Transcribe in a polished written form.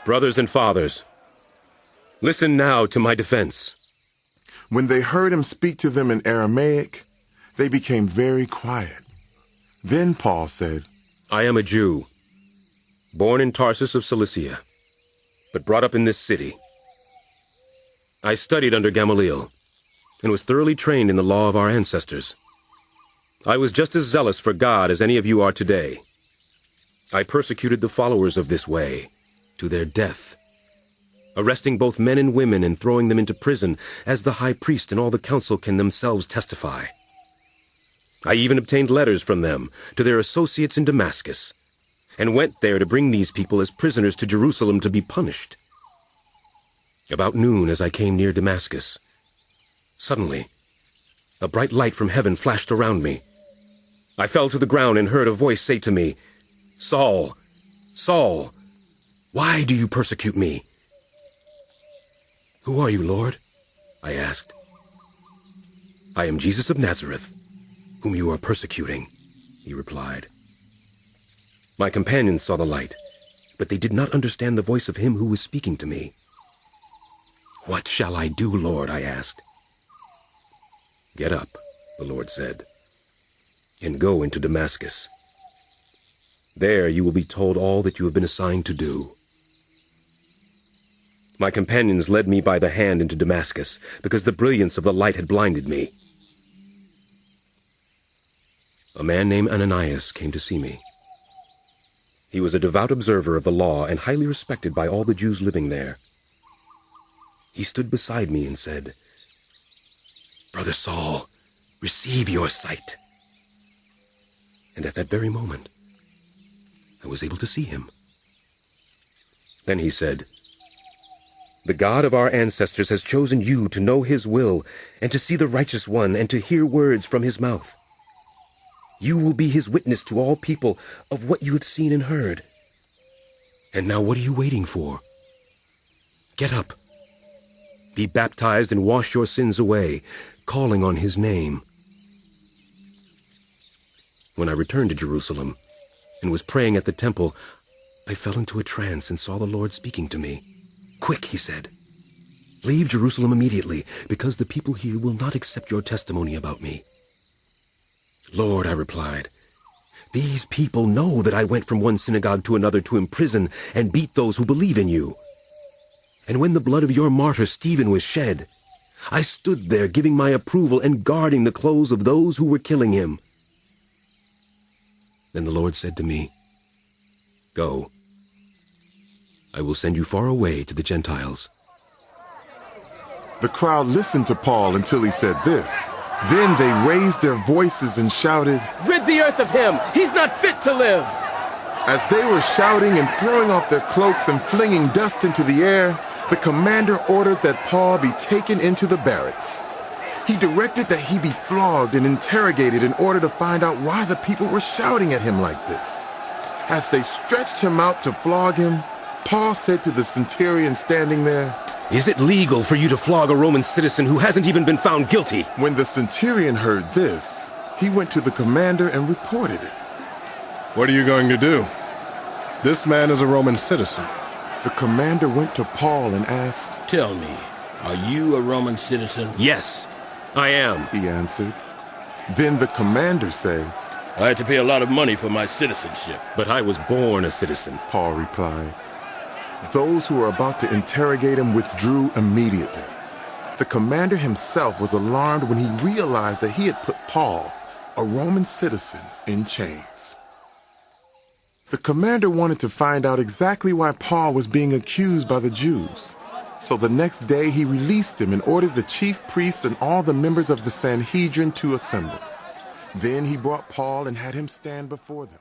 Brothers and fathers, listen now to my defense. When they heard him speak to them in Aramaic, they became very quiet. Then Paul said, I am a Jew, born in Tarsus of Cilicia, but brought up in this city. I studied under Gamaliel and was thoroughly trained in the law of our ancestors. I was just as zealous for God as any of you are today. I persecuted the followers of this way to their death, arresting both men and women and throwing them into prison, as the high priest and all the council can themselves testify. I even obtained letters from them to their associates in Damascus, and went there to bring these people as prisoners to Jerusalem to be punished. About noon, as I came near Damascus, suddenly, a bright light from heaven flashed around me. I fell to the ground and heard a voice say to me, Saul, Saul, why do you persecute me? Who are you, Lord? I asked. I am Jesus of Nazareth, whom you are persecuting, he replied. My companions saw the light, but they did not understand the voice of him who was speaking to me. What shall I do, Lord? I asked. Get up, the Lord said, and go into Damascus. There you will be told all that you have been assigned to do. My companions led me by the hand into Damascus, because the brilliance of the light had blinded me. A man named Ananias came to see me. He was a devout observer of the law and highly respected by all the Jews living there. He stood beside me and said, Brother Saul, receive your sight. And at that very moment, I was able to see him. Then he said, The God of our ancestors has chosen you to know his will and to see the righteous one and to hear words from his mouth. You will be his witness to all people of what you have seen and heard. And now what are you waiting for? Get up. Be baptized and wash your sins away, calling on his name. When I returned to Jerusalem and was praying at the temple, I fell into a trance and saw the Lord speaking to me. Quick, he said. Leave Jerusalem immediately, because the people here will not accept your testimony about me. Lord, I replied, these people know that I went from one synagogue to another to imprison and beat those who believe in you. And when the blood of your martyr Stephen was shed, I stood there giving my approval and guarding the clothes of those who were killing him. Then the Lord said to me, Go. I will send you far away to the Gentiles. The crowd listened to Paul until he said this. Then they raised their voices and shouted, Rid the earth of him! He's not fit to live! As they were shouting and throwing off their cloaks and flinging dust into the air, the commander ordered that Paul be taken into the barracks. He directed that he be flogged and interrogated in order to find out why the people were shouting at him like this. As they stretched him out to flog him, Paul said to the centurion standing there, Is it legal for you to flog a Roman citizen who hasn't even been found guilty? When the centurion heard this, he went to the commander and reported it. What are you going to do? This man is a Roman citizen. The commander went to Paul and asked, Tell me, are you a Roman citizen? Yes, I am, he answered. Then the commander said, I had to pay a lot of money for my citizenship. But I was born a citizen, Paul replied. Those who were about to interrogate him withdrew immediately. The commander himself was alarmed when he realized that he had put Paul, a Roman citizen, in chains. The commander wanted to find out exactly why Paul was being accused by the Jews. So the next day he released him and ordered the chief priests and all the members of the Sanhedrin to assemble. Then he brought Paul and had him stand before them.